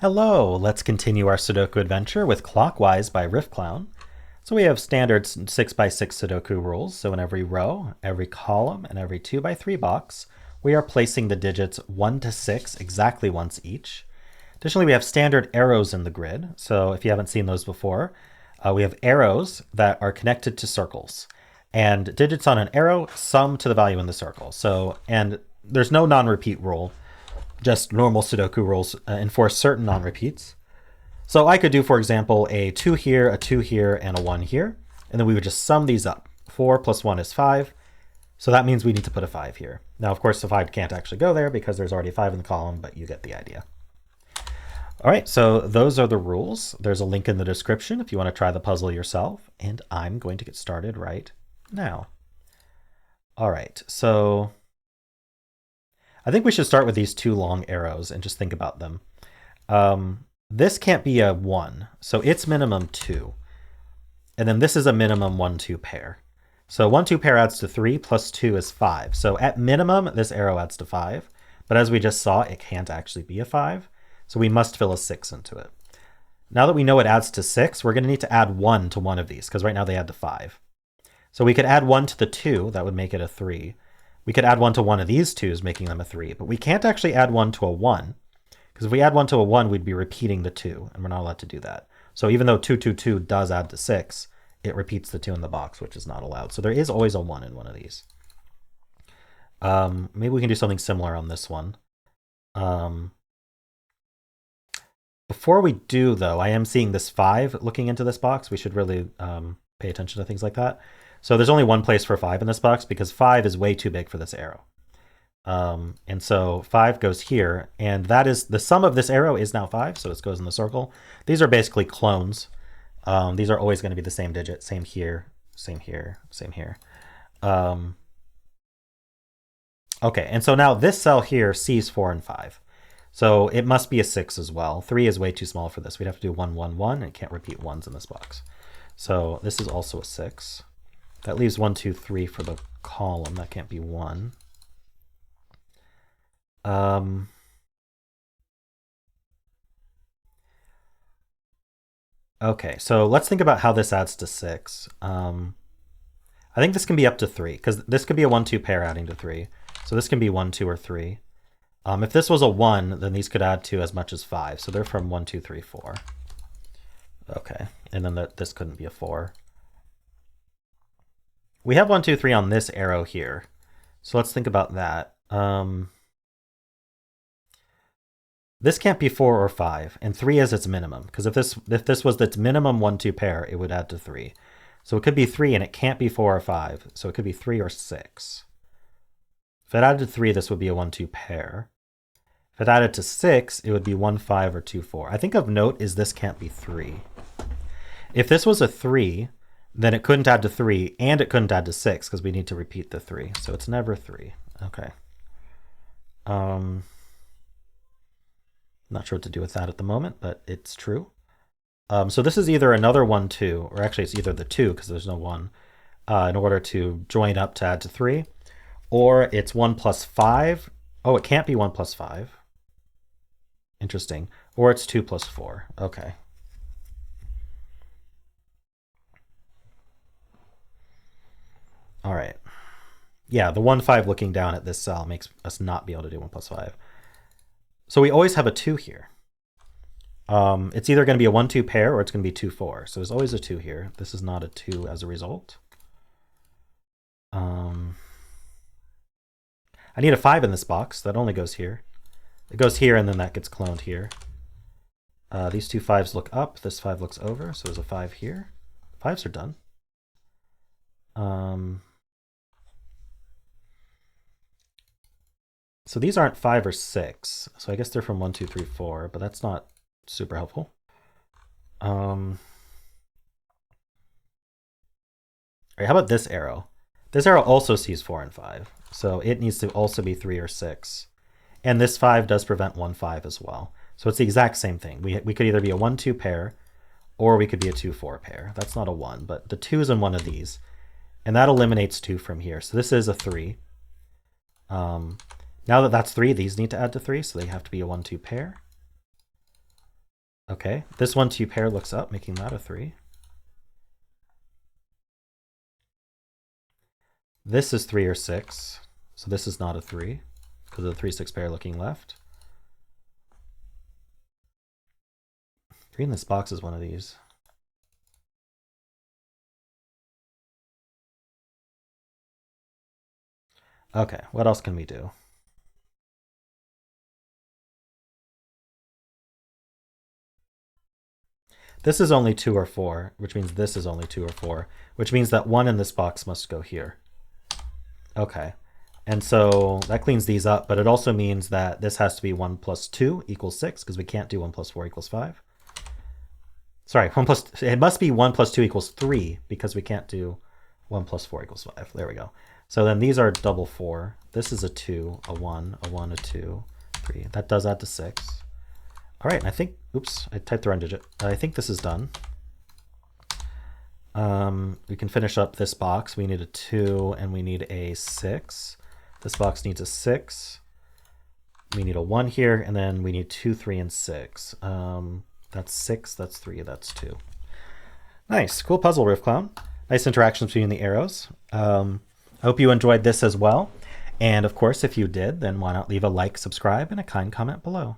Hello, let's continue our Sudoku adventure with Clockwise by Riffclown. So we have standard 6x6 Sudoku rules. So in every row, every column, and every 2x3 box, we are placing the digits 1 to 6 exactly once each. Additionally, we have standard arrows in the grid. So if you haven't seen those before, we have arrows that are connected to circles. And digits on an arrow sum to the value in the circle. And there's no non-repeat rule. Just normal Sudoku rules enforce certain non-repeats. So I could do, for example, a 2 here, a 2 here, and a 1 here. And then we would just sum these up. 4 plus 1 is 5. So that means we need to put a 5 here. Now, of course, the 5 can't actually go there because there's already a 5 in the column, but you get the idea. All right, so those are the rules. There's a link in the description if you want to try the puzzle yourself. And I'm going to get started right now. All right, so I think we should start with these two long arrows and just think about them. This can't be a 1, so it's minimum 2. And then this is a minimum 1-2 pair. So 1-2 pair adds to 3 plus 2 is 5. So at minimum, this arrow adds to 5. But as we just saw, it can't actually be a 5. So we must fill a 6 into it. Now that we know it adds to 6, we're going to need to add 1 to one of these, because right now they add to 5. So we could add 1 to the 2. That would make it a 3. We could add 1 to one of these 2's, making them a 3. But we can't actually add 1 to a 1. Because if we add 1 to a 1, we'd be repeating the 2. And we're not allowed to do that. So even though 2, 2, 2 does add to 6, it repeats the 2 in the box, which is not allowed. So there is always a 1 in one of these. Maybe we can do something similar on this one. Before we do, though, I am seeing this 5 looking into this box. We should really pay attention to things like that. So there's only one place for 5 in this box because 5 is way too big for this arrow. And so 5 goes here, and that is the sum of this arrow is now 5, so this goes in the circle. These are basically clones. These are always going to be the same digit, same here, same here, same here. Okay, and so now this cell here sees 4 and 5. So it must be a 6 as well. 3 is way too small for this. We'd have to do 1, 1, 1, and it can't repeat 1s in this box. So this is also a 6. That leaves 1, 2, 3 for the column. That can't be 1. Okay, so let's think about how this adds to 6. I think this can be up to 3, because this could be a 1-2 pair adding to 3. So this can be 1, 2, or 3. If this was a 1, then these could add to as much as 5. So they're from 1, 2, 3, 4. Okay, and then this couldn't be a 4. We have 1, 2, 3 on this arrow here. So let's think about that. This can't be 4 or 5, and 3 is its minimum. Because if this was its minimum 1-2 pair, it would add to 3. So it could be 3, and it can't be 4 or 5. So it could be 3 or 6. If it added to 3, this would be a 1-2 pair. If it added to 6, it would be 1, 5, or 2, 4. I think of note is this can't be 3. If this was a 3, then it couldn't add to 3, and it couldn't add to 6, because we need to repeat the 3. So it's never 3. Okay. Not sure what to do with that at the moment, but it's true. So this is either another 1, 2, or actually it's either the 2, because there's no 1, in order to join up to add to 3. Or it's 1 plus 5. Oh, it can't be 1 plus 5. Interesting. Or it's 2 plus 4. Okay. All right. Yeah, the 1, 5 looking down at this cell makes us not be able to do 1 plus 5. So we always have a 2 here. It's either going to be a 1-2 pair or it's going to be 2, 4. So there's always a 2 here. This is not a 2 as a result. I need a 5 in this box. That only goes here. It goes here, and then that gets cloned here. These two 5s look up. This 5 looks over. So there's a 5 here. 5s are done. So these aren't 5 or 6. So I guess they're from 1, 2, 3, 4, but that's not super helpful. All right, how about this arrow? This arrow also sees 4 and 5. So it needs to also be 3 or 6. And this 5 does prevent 1, 5 as well. So it's the exact same thing. We could either be a 1-2 pair, or we could be a 2-4 pair. That's not a 1, but the 2 is in one of these. And that eliminates 2 from here. So this is a 3. Now that that's 3, these need to add to 3, so they have to be a 1-2 pair. Okay, this 1-2 pair looks up, making that a 3. This is 3 or 6, so this is not a 3 because of the 3-6 pair looking left. 3 in this box is one of these. Okay, what else can we do? This is only 2 or 4, which means this is only 2 or 4, which means that 1 in this box must go here. Okay, and so that cleans these up, but it also means that this has to be 1 plus 2 equals 6, because we can't do 1 plus 4 equals 5. Sorry, it must be 1 plus 2 equals 3, because we can't do 1 plus 4 equals 5. There we go. So then these are double 4. This is a 2, a 1, a 1, a 2, 3. That does add to 6. All right, and I think, oops, I typed the wrong digit. I think this is done. We can finish up this box. We need a 2 and we need a 6. This box needs a 6. We need a 1 here, and then we need 2, 3, and 6. That's 6, that's 3, that's 2. Nice, cool puzzle, Riffclown. Nice interactions between the arrows. I hope you enjoyed this as well. And of course, if you did, then why not leave a like, subscribe, and a kind comment below.